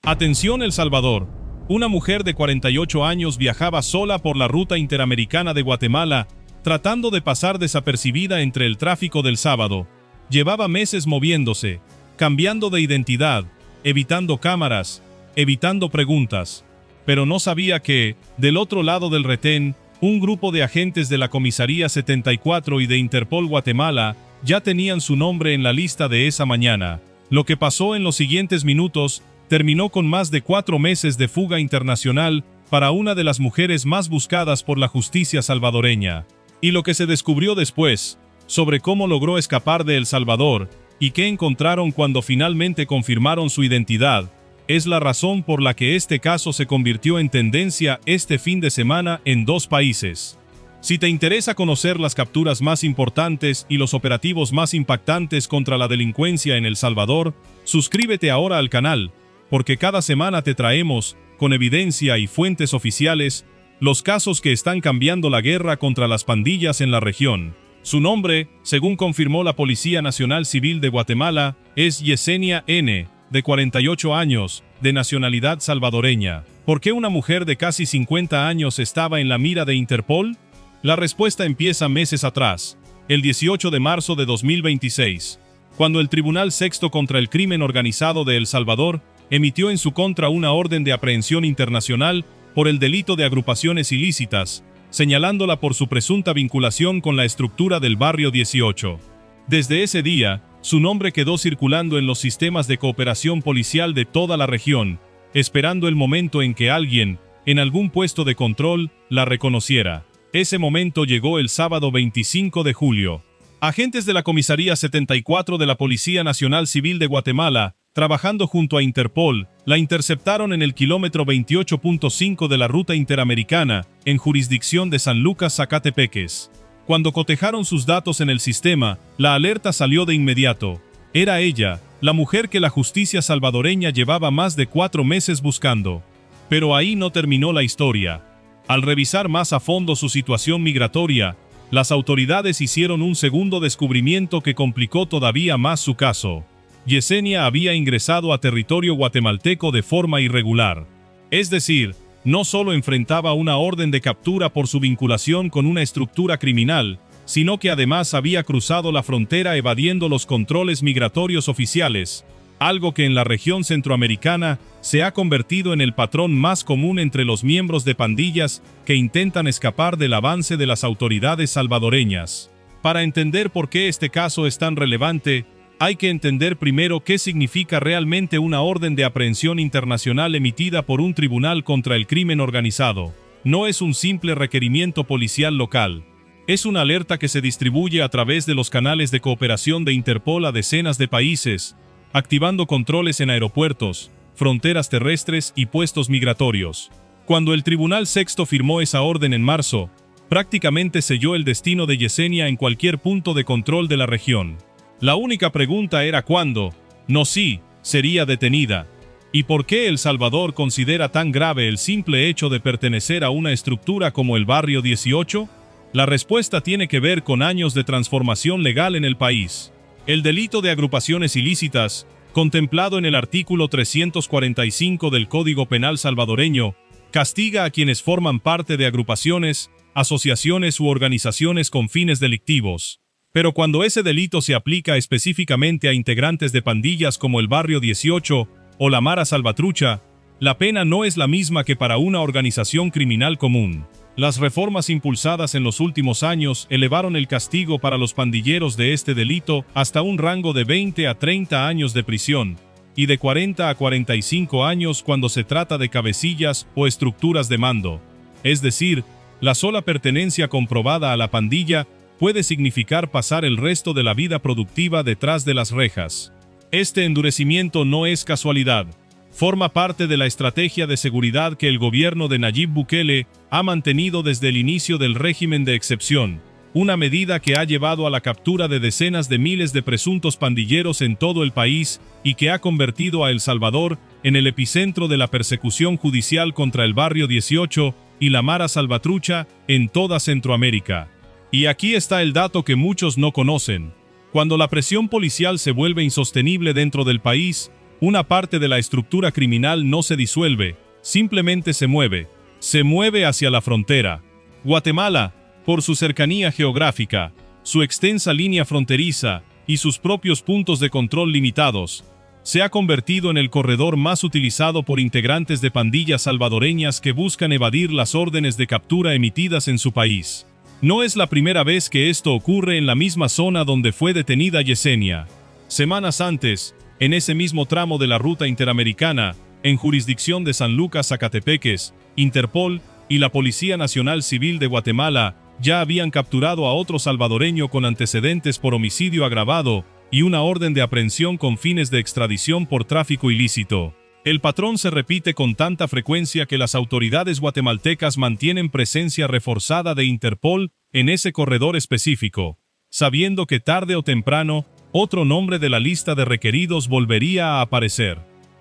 Atención El Salvador. Una mujer de 48 años viajaba sola por la ruta interamericana de Guatemala, tratando de pasar desapercibida entre el tráfico del sábado. Llevaba meses moviéndose, cambiando de identidad, evitando cámaras, evitando preguntas. Pero no sabía que, del otro lado del retén, un grupo de agentes de la Comisaría 74 y de Interpol Guatemala ya tenían su nombre en la lista de esa mañana. Lo que pasó en los siguientes minutos terminó con más de 4 meses de fuga internacional para una de las mujeres más buscadas por la justicia salvadoreña. Y lo que se descubrió después, sobre cómo logró escapar de El Salvador y qué encontraron cuando finalmente confirmaron su identidad, es la razón por la que este caso se convirtió en tendencia este fin de semana en 2 países. Si te interesa conocer las capturas más importantes y los operativos más impactantes contra la delincuencia en El Salvador, suscríbete ahora al canal, porque cada semana te traemos, con evidencia y fuentes oficiales, los casos que están cambiando la guerra contra las pandillas en la región. Su nombre, según confirmó la Policía Nacional Civil de Guatemala, es Yesenia N., de 48 años, de nacionalidad salvadoreña. ¿Por qué una mujer de casi 50 años estaba en la mira de Interpol? La respuesta empieza meses atrás, el 18 de marzo de 2026, cuando el Tribunal Sexto contra el Crimen Organizado de El Salvador emitió en su contra una orden de aprehensión internacional por el delito de agrupaciones ilícitas, señalándola por su presunta vinculación con la estructura del Barrio 18. Desde ese día, su nombre quedó circulando en los sistemas de cooperación policial de toda la región, esperando el momento en que alguien, en algún puesto de control, la reconociera. Ese momento llegó el sábado 25 de julio. Agentes de la Comisaría 74 de la Policía Nacional Civil de Guatemala, trabajando junto a Interpol, la interceptaron en el kilómetro 28.5 de la ruta interamericana, en jurisdicción de San Lucas, Zacatepeques. Cuando cotejaron sus datos en el sistema, la alerta salió de inmediato. Era ella, la mujer que la justicia salvadoreña llevaba más de 4 meses buscando. Pero ahí no terminó la historia. Al revisar más a fondo su situación migratoria, las autoridades hicieron un segundo descubrimiento que complicó todavía más su caso. Yesenia había ingresado a territorio guatemalteco de forma irregular. Es decir, no solo enfrentaba una orden de captura por su vinculación con una estructura criminal, sino que además había cruzado la frontera evadiendo los controles migratorios oficiales, algo que en la región centroamericana se ha convertido en el patrón más común entre los miembros de pandillas que intentan escapar del avance de las autoridades salvadoreñas. Para entender por qué este caso es tan relevante, hay que entender primero qué significa realmente una orden de aprehensión internacional emitida por un tribunal contra el crimen organizado. No es un simple requerimiento policial local. Es una alerta que se distribuye a través de los canales de cooperación de Interpol a decenas de países, activando controles en aeropuertos, fronteras terrestres y puestos migratorios. Cuando el Tribunal Sexto firmó esa orden en marzo, prácticamente selló el destino de Yesenia en cualquier punto de control de la región. La única pregunta era cuándo, no si, sería detenida. ¿Y por qué El Salvador considera tan grave el simple hecho de pertenecer a una estructura como el Barrio 18? La respuesta tiene que ver con años de transformación legal en el país. El delito de agrupaciones ilícitas, contemplado en el artículo 345 del Código Penal salvadoreño, castiga a quienes forman parte de agrupaciones, asociaciones u organizaciones con fines delictivos. Pero cuando ese delito se aplica específicamente a integrantes de pandillas como el Barrio 18 o la Mara Salvatrucha, la pena no es la misma que para una organización criminal común. Las reformas impulsadas en los últimos años elevaron el castigo para los pandilleros de este delito hasta un rango de 20 a 30 años de prisión, y de 40 a 45 años cuando se trata de cabecillas o estructuras de mando. Es decir, la sola pertenencia comprobada a la pandilla puede significar pasar el resto de la vida productiva detrás de las rejas. Este endurecimiento no es casualidad. Forma parte de la estrategia de seguridad que el gobierno de Nayib Bukele ha mantenido desde el inicio del régimen de excepción, una medida que ha llevado a la captura de decenas de miles de presuntos pandilleros en todo el país y que ha convertido a El Salvador en el epicentro de la persecución judicial contra el Barrio 18 y la Mara Salvatrucha en toda Centroamérica. Y aquí está el dato que muchos no conocen. Cuando la presión policial se vuelve insostenible dentro del país, Una parte de la estructura criminal no se disuelve, simplemente se mueve hacia la frontera. Guatemala, por su cercanía geográfica, su extensa línea fronteriza y sus propios puntos de control limitados, se ha convertido en el corredor más utilizado por integrantes de pandillas salvadoreñas que buscan evadir las órdenes de captura emitidas en su país. No es la primera vez que esto ocurre en la misma zona donde fue detenida Yesenia. Semanas antes, en ese mismo tramo de la ruta interamericana, en jurisdicción de San Lucas, Zacatepeques, Interpol y la Policía Nacional Civil de Guatemala ya habían capturado a otro salvadoreño con antecedentes por homicidio agravado y una orden de aprehensión con fines de extradición por tráfico ilícito. El patrón se repite con tanta frecuencia que las autoridades guatemaltecas mantienen presencia reforzada de Interpol en ese corredor específico, sabiendo que tarde o temprano, otro nombre de la lista de requeridos volvería a aparecer.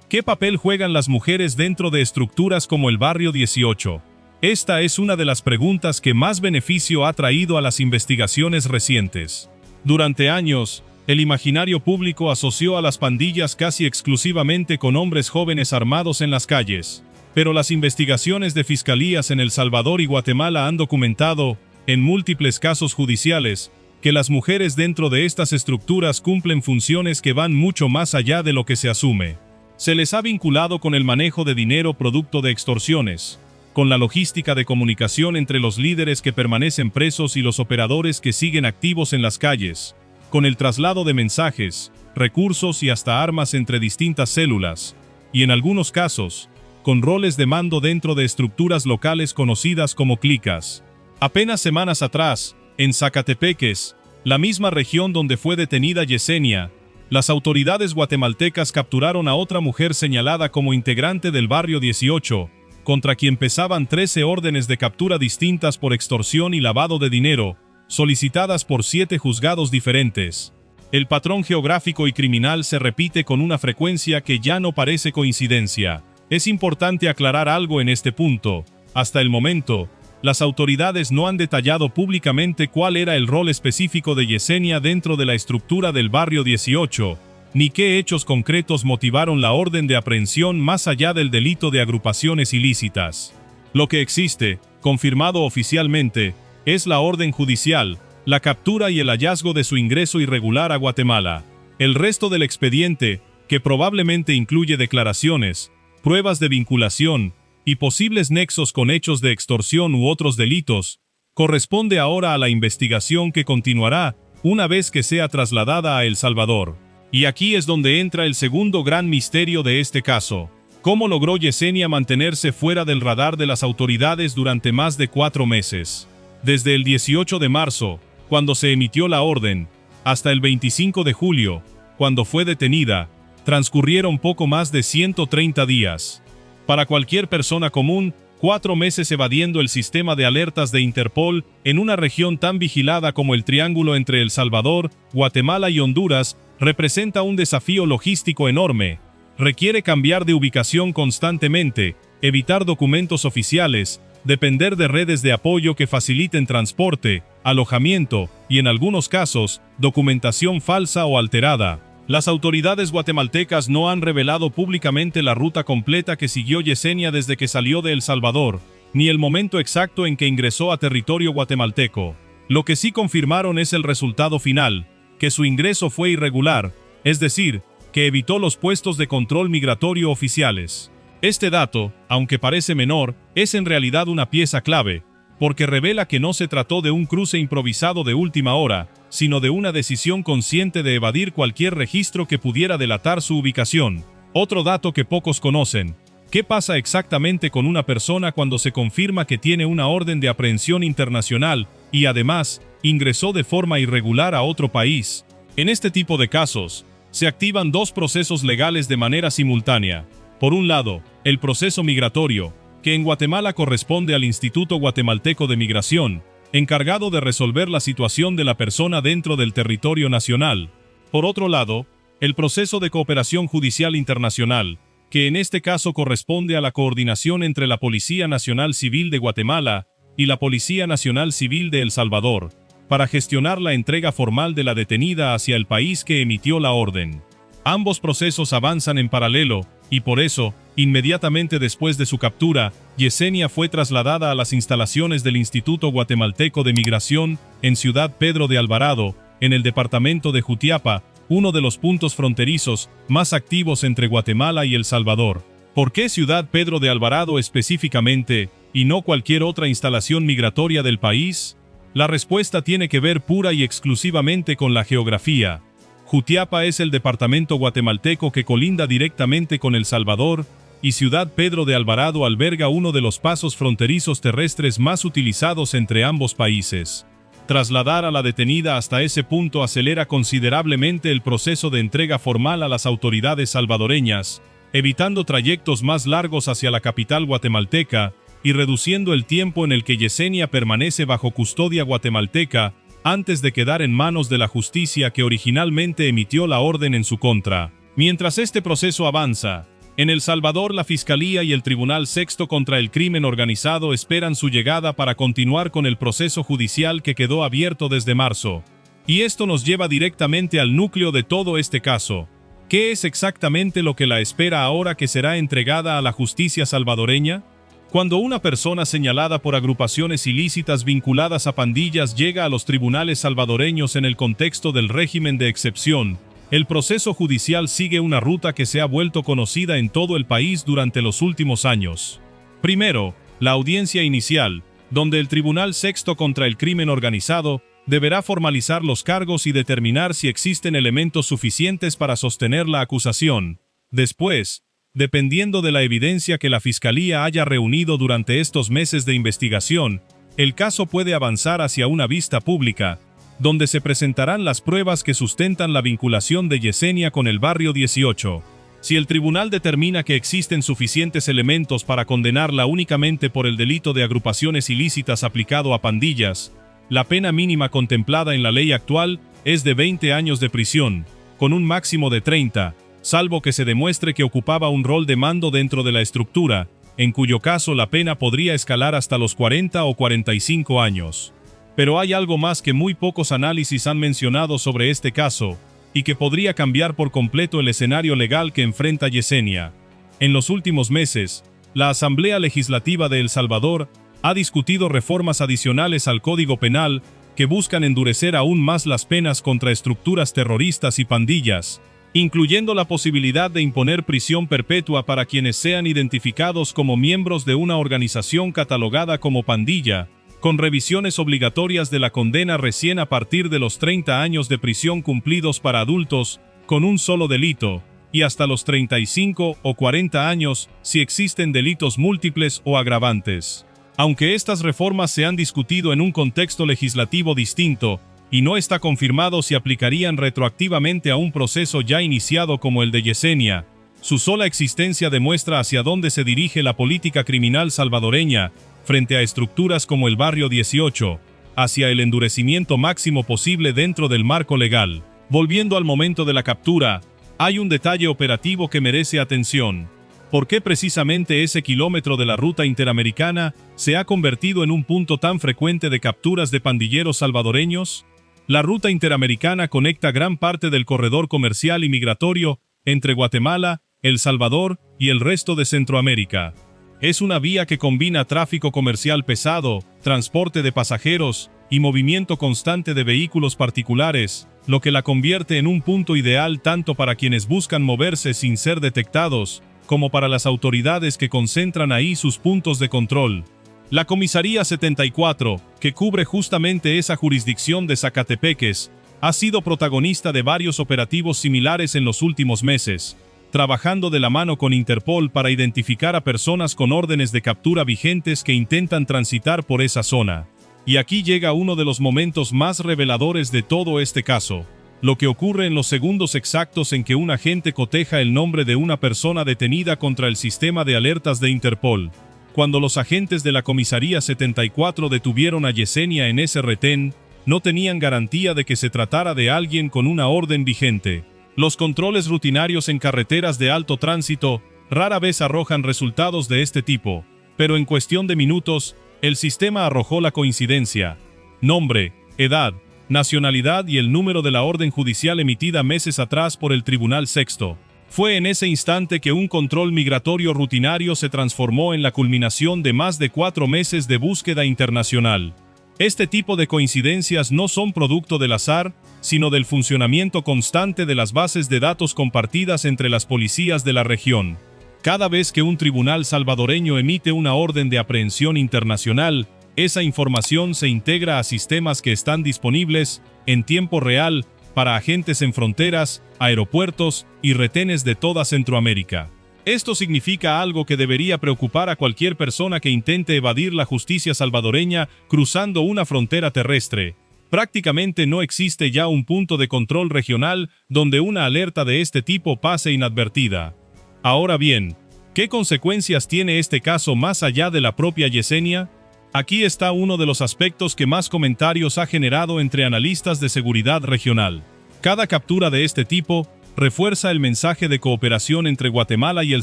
¿Qué papel juegan las mujeres dentro de estructuras como el Barrio 18? Esta es una de las preguntas que más beneficio ha traído a las investigaciones recientes. Durante años, el imaginario público asoció a las pandillas casi exclusivamente con hombres jóvenes armados en las calles. Pero las investigaciones de fiscalías en El Salvador y Guatemala han documentado, en múltiples casos judiciales, que las mujeres dentro de estas estructuras cumplen funciones que van mucho más allá de lo que se asume. Se les ha vinculado con el manejo de dinero producto de extorsiones, con la logística de comunicación entre los líderes que permanecen presos y los operadores que siguen activos en las calles, con el traslado de mensajes, recursos y hasta armas entre distintas células, y en algunos casos, con roles de mando dentro de estructuras locales conocidas como clicas. Apenas semanas atrás, en Zacatepeques, la misma región donde fue detenida Yesenia, las autoridades guatemaltecas capturaron a otra mujer señalada como integrante del Barrio 18, contra quien pesaban 13 órdenes de captura distintas por extorsión y lavado de dinero, solicitadas por 7 juzgados diferentes. El patrón geográfico y criminal se repite con una frecuencia que ya no parece coincidencia. Es importante aclarar algo en este punto. Hasta el momento, las autoridades no han detallado públicamente cuál era el rol específico de Yesenia dentro de la estructura del Barrio 18, ni qué hechos concretos motivaron la orden de aprehensión más allá del delito de agrupaciones ilícitas. Lo que existe, confirmado oficialmente, es la orden judicial, la captura y el hallazgo de su ingreso irregular a Guatemala. El resto del expediente, que probablemente incluye declaraciones, pruebas de vinculación y posibles nexos con hechos de extorsión u otros delitos, corresponde ahora a la investigación que continuará una vez que sea trasladada a El Salvador. Y aquí es donde entra el segundo gran misterio de este caso. ¿Cómo logró Yesenia mantenerse fuera del radar de las autoridades durante más de 4 meses? Desde el 18 de marzo, cuando se emitió la orden, hasta el 25 de julio, cuando fue detenida, transcurrieron poco más de 130 días. Para cualquier persona común, 4 meses evadiendo el sistema de alertas de Interpol en una región tan vigilada como el triángulo entre El Salvador, Guatemala y Honduras, representa un desafío logístico enorme. Requiere cambiar de ubicación constantemente, evitar documentos oficiales, depender de redes de apoyo que faciliten transporte, alojamiento y, en algunos casos, documentación falsa o alterada. Las autoridades guatemaltecas no han revelado públicamente la ruta completa que siguió Yesenia desde que salió de El Salvador, ni el momento exacto en que ingresó a territorio guatemalteco. Lo que sí confirmaron es el resultado final, que su ingreso fue irregular, es decir, que evitó los puestos de control migratorio oficiales. Este dato, aunque parece menor, es en realidad una pieza clave, porque revela que no se trató de un cruce improvisado de última hora, sino de una decisión consciente de evadir cualquier registro que pudiera delatar su ubicación. Otro dato que pocos conocen: ¿qué pasa exactamente con una persona cuando se confirma que tiene una orden de aprehensión internacional y además ingresó de forma irregular a otro país? En este tipo de casos, se activan 2 procesos legales de manera simultánea. Por un lado, el proceso migratorio, que en Guatemala corresponde al Instituto Guatemalteco de Migración, encargado de resolver la situación de la persona dentro del territorio nacional. Por otro lado, el proceso de cooperación judicial internacional, que en este caso corresponde a la coordinación entre la Policía Nacional Civil de Guatemala y la Policía Nacional Civil de El Salvador, para gestionar la entrega formal de la detenida hacia el país que emitió la orden. Ambos procesos avanzan en paralelo, y por eso, inmediatamente después de su captura, Yesenia fue trasladada a las instalaciones del Instituto Guatemalteco de Migración, en Ciudad Pedro de Alvarado, en el departamento de Jutiapa, uno de los puntos fronterizos más activos entre Guatemala y El Salvador. ¿Por qué Ciudad Pedro de Alvarado específicamente, y no cualquier otra instalación migratoria del país? La respuesta tiene que ver pura y exclusivamente con la geografía. Jutiapa es el departamento guatemalteco que colinda directamente con El Salvador, y Ciudad Pedro de Alvarado alberga uno de los pasos fronterizos terrestres más utilizados entre ambos países. Trasladar a la detenida hasta ese punto acelera considerablemente el proceso de entrega formal a las autoridades salvadoreñas, evitando trayectos más largos hacia la capital guatemalteca y reduciendo el tiempo en el que Yesenia permanece bajo custodia guatemalteca antes de quedar en manos de la justicia que originalmente emitió la orden en su contra. Mientras este proceso avanza, en El Salvador la Fiscalía y el Tribunal Sexto contra el Crimen Organizado esperan su llegada para continuar con el proceso judicial que quedó abierto desde marzo. Y esto nos lleva directamente al núcleo de todo este caso. ¿Qué es exactamente lo que la espera ahora que será entregada a la justicia salvadoreña? Cuando una persona señalada por agrupaciones ilícitas vinculadas a pandillas llega a los tribunales salvadoreños en el contexto del régimen de excepción, el proceso judicial sigue una ruta que se ha vuelto conocida en todo el país durante los últimos años. Primero, la audiencia inicial, donde el Tribunal Sexto contra el Crimen Organizado deberá formalizar los cargos y determinar si existen elementos suficientes para sostener la acusación. Después, dependiendo de la evidencia que la Fiscalía haya reunido durante estos meses de investigación, el caso puede avanzar hacia una vista pública, donde se presentarán las pruebas que sustentan la vinculación de Yesenia con el Barrio 18. Si el tribunal determina que existen suficientes elementos para condenarla únicamente por el delito de agrupaciones ilícitas aplicado a pandillas, la pena mínima contemplada en la ley actual es de 20 años de prisión, con un máximo de 30, salvo que se demuestre que ocupaba un rol de mando dentro de la estructura, en cuyo caso la pena podría escalar hasta los 40 o 45 años. Pero hay algo más que muy pocos análisis han mencionado sobre este caso, y que podría cambiar por completo el escenario legal que enfrenta Yesenia. En los últimos meses, la Asamblea Legislativa de El Salvador ha discutido reformas adicionales al Código Penal que buscan endurecer aún más las penas contra estructuras terroristas y pandillas, incluyendo la posibilidad de imponer prisión perpetua para quienes sean identificados como miembros de una organización catalogada como pandilla, con revisiones obligatorias de la condena recién a partir de los 30 años de prisión cumplidos para adultos con un solo delito, y hasta los 35 o 40 años si existen delitos múltiples o agravantes. Aunque estas reformas se han discutido en un contexto legislativo distinto, y no está confirmado si aplicarían retroactivamente a un proceso ya iniciado como el de Yesenia, su sola existencia demuestra hacia dónde se dirige la política criminal salvadoreña, frente a estructuras como el Barrio 18, hacia el endurecimiento máximo posible dentro del marco legal. Volviendo al momento de la captura, hay un detalle operativo que merece atención. ¿Por qué precisamente ese kilómetro de la ruta interamericana se ha convertido en un punto tan frecuente de capturas de pandilleros salvadoreños? La ruta interamericana conecta gran parte del corredor comercial y migratorio entre Guatemala, El Salvador y el resto de Centroamérica. Es una vía que combina tráfico comercial pesado, transporte de pasajeros y movimiento constante de vehículos particulares, lo que la convierte en un punto ideal tanto para quienes buscan moverse sin ser detectados, como para las autoridades que concentran ahí sus puntos de control. La Comisaría 74, que cubre justamente esa jurisdicción de Zacatepeques, ha sido protagonista de varios operativos similares en los últimos meses, trabajando de la mano con Interpol para identificar a personas con órdenes de captura vigentes que intentan transitar por esa zona. Y aquí llega uno de los momentos más reveladores de todo este caso, lo que ocurre en los segundos exactos en que un agente coteja el nombre de una persona detenida contra el sistema de alertas de Interpol. Cuando los agentes de la Comisaría 74 detuvieron a Yesenia en ese retén, no tenían garantía de que se tratara de alguien con una orden vigente. Los controles rutinarios en carreteras de alto tránsito rara vez arrojan resultados de este tipo, pero en cuestión de minutos, el sistema arrojó la coincidencia: nombre, edad, nacionalidad y el número de la orden judicial emitida meses atrás por el Tribunal Sexto. Fue en ese instante que un control migratorio rutinario se transformó en la culminación de más de 4 meses de búsqueda internacional. Este tipo de coincidencias no son producto del azar, sino del funcionamiento constante de las bases de datos compartidas entre las policías de la región. Cada vez que un tribunal salvadoreño emite una orden de aprehensión internacional, esa información se integra a sistemas que están disponibles en tiempo real para agentes en fronteras, aeropuertos y retenes de toda Centroamérica. Esto significa algo que debería preocupar a cualquier persona que intente evadir la justicia salvadoreña cruzando una frontera terrestre. Prácticamente no existe ya un punto de control regional donde una alerta de este tipo pase inadvertida. Ahora bien, ¿qué consecuencias tiene este caso más allá de la propia Yesenia? Aquí está uno de los aspectos que más comentarios ha generado entre analistas de seguridad regional. Cada captura de este tipo refuerza el mensaje de cooperación entre Guatemala y El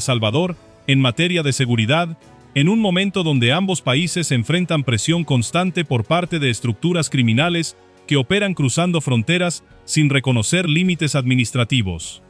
Salvador en materia de seguridad, en un momento donde ambos países enfrentan presión constante por parte de estructuras criminales que operan cruzando fronteras sin reconocer límites administrativos.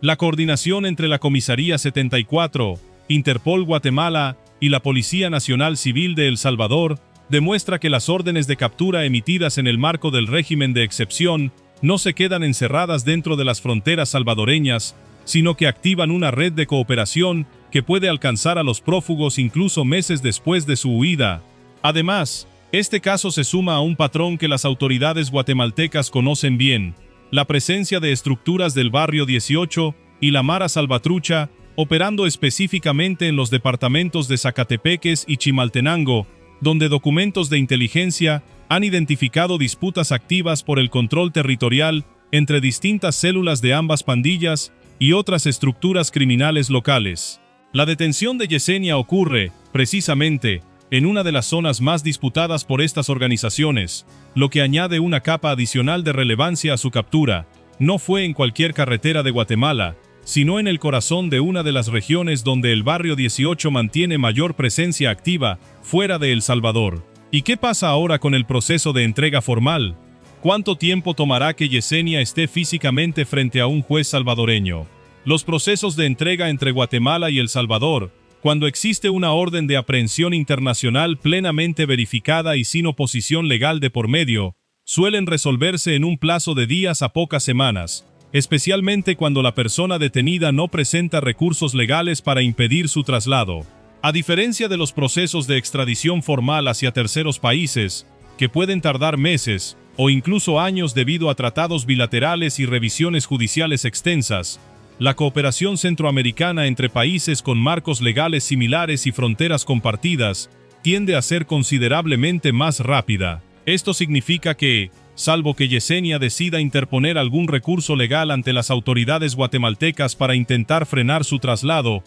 La coordinación entre la Comisaría 74, Interpol Guatemala y la Policía Nacional Civil de El Salvador demuestra que las órdenes de captura emitidas en el marco del régimen de excepción no se quedan encerradas dentro de las fronteras salvadoreñas, sino que activan una red de cooperación que puede alcanzar a los prófugos incluso meses después de su huida. Además, este caso se suma a un patrón que las autoridades guatemaltecas conocen bien: la presencia de estructuras del Barrio 18 y la Mara Salvatrucha, operando específicamente en los departamentos de Zacatepeques y Chimaltenango, donde documentos de inteligencia han identificado disputas activas por el control territorial entre distintas células de ambas pandillas y otras estructuras criminales locales. La detención de Yesenia ocurre, precisamente, en una de las zonas más disputadas por estas organizaciones, lo que añade una capa adicional de relevancia a su captura. No fue en cualquier carretera de Guatemala, sino en el corazón de una de las regiones donde el Barrio 18 mantiene mayor presencia activa, fuera de El Salvador. ¿Y qué pasa ahora con el proceso de entrega formal? ¿Cuánto tiempo tomará que Yesenia esté físicamente frente a un juez salvadoreño? Los procesos de entrega entre Guatemala y El Salvador, cuando existe una orden de aprehensión internacional plenamente verificada y sin oposición legal de por medio, suelen resolverse en un plazo de días a pocas semanas, especialmente cuando la persona detenida no presenta recursos legales para impedir su traslado. A diferencia de los procesos de extradición formal hacia terceros países, que pueden tardar meses o incluso años debido a tratados bilaterales y revisiones judiciales extensas, la cooperación centroamericana entre países con marcos legales similares y fronteras compartidas tiende a ser considerablemente más rápida. Esto significa que, salvo que Yesenia decida interponer algún recurso legal ante las autoridades guatemaltecas para intentar frenar su traslado,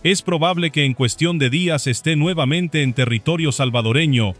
es probable que en cuestión de días esté nuevamente en territorio salvadoreño,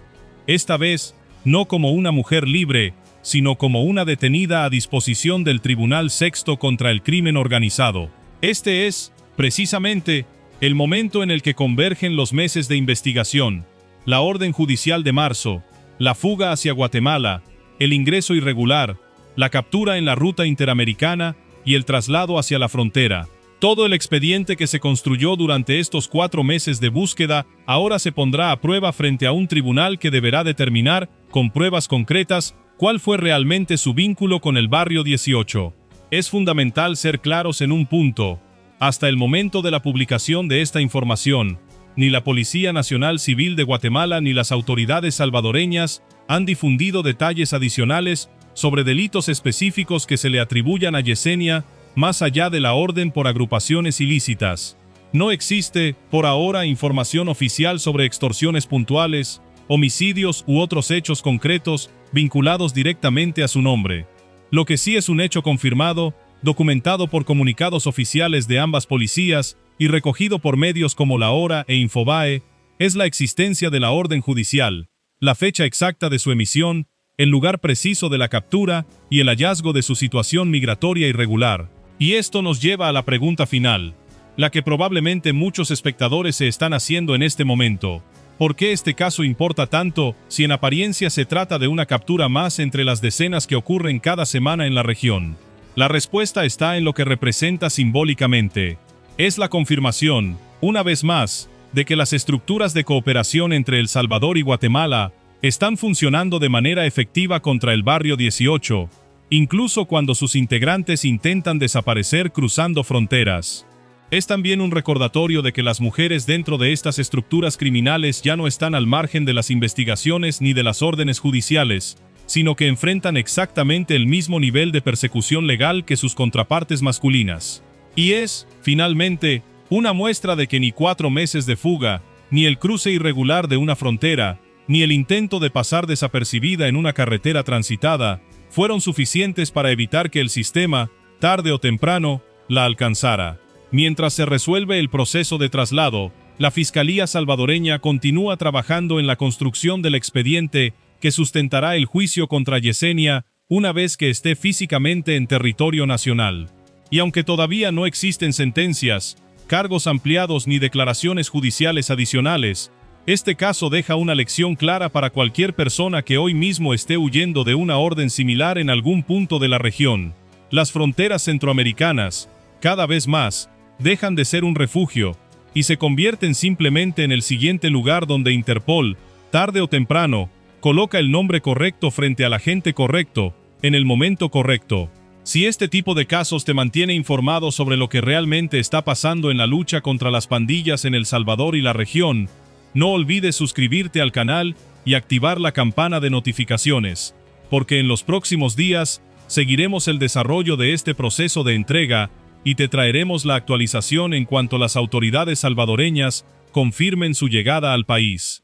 esta vez no como una mujer libre, sino como una detenida a disposición del Tribunal Sexto contra el Crimen Organizado. Este es, precisamente, el momento en el que convergen los meses de investigación, la orden judicial de marzo, la fuga hacia Guatemala, el ingreso irregular, la captura en la ruta interamericana y el traslado hacia la frontera. Todo el expediente que se construyó durante estos 4 meses de búsqueda ahora se pondrá a prueba frente a un tribunal que deberá determinar, con pruebas concretas, cuál fue realmente su vínculo con el Barrio 18. Es fundamental ser claros en un punto. Hasta el momento de la publicación de esta información, ni la Policía Nacional Civil de Guatemala ni las autoridades salvadoreñas han difundido detalles adicionales sobre delitos específicos que se le atribuyan a Yesenia, más allá de la orden por agrupaciones ilícitas. No existe, por ahora, información oficial sobre extorsiones puntuales, homicidios u otros hechos concretos vinculados directamente a su nombre. Lo que sí es un hecho confirmado, documentado por comunicados oficiales de ambas policías y recogido por medios como La Hora e Infobae, es la existencia de la orden judicial, la fecha exacta de su emisión, el lugar preciso de la captura y el hallazgo de su situación migratoria irregular. Y esto nos lleva a la pregunta final, la que probablemente muchos espectadores se están haciendo en este momento. ¿Por qué este caso importa tanto si en apariencia se trata de una captura más entre las decenas que ocurren cada semana en la región? La respuesta está en lo que representa simbólicamente. Es la confirmación, una vez más, de que las estructuras de cooperación entre El Salvador y Guatemala están funcionando de manera efectiva contra el Barrio 18, incluso cuando sus integrantes intentan desaparecer cruzando fronteras. Es también un recordatorio de que las mujeres dentro de estas estructuras criminales ya no están al margen de las investigaciones ni de las órdenes judiciales, sino que enfrentan exactamente el mismo nivel de persecución legal que sus contrapartes masculinas. Y es, finalmente, una muestra de que ni 4 meses de fuga, ni el cruce irregular de una frontera, ni el intento de pasar desapercibida en una carretera transitada, fueron suficientes para evitar que el sistema, tarde o temprano, la alcanzara. Mientras se resuelve el proceso de traslado, la Fiscalía salvadoreña continúa trabajando en la construcción del expediente que sustentará el juicio contra Yesenia una vez que esté físicamente en territorio nacional. Y aunque todavía no existen sentencias, cargos ampliados ni declaraciones judiciales adicionales, este caso deja una lección clara para cualquier persona que hoy mismo esté huyendo de una orden similar en algún punto de la región. Las fronteras centroamericanas, cada vez más, dejan de ser un refugio y se convierten simplemente en el siguiente lugar donde Interpol, tarde o temprano, coloca el nombre correcto frente al agente correcto, en el momento correcto. Si este tipo de casos te mantiene informado sobre lo que realmente está pasando en la lucha contra las pandillas en El Salvador y la región, no olvides suscribirte al canal y activar la campana de notificaciones, porque en los próximos días seguiremos el desarrollo de este proceso de entrega y te traeremos la actualización en cuanto las autoridades salvadoreñas confirmen su llegada al país.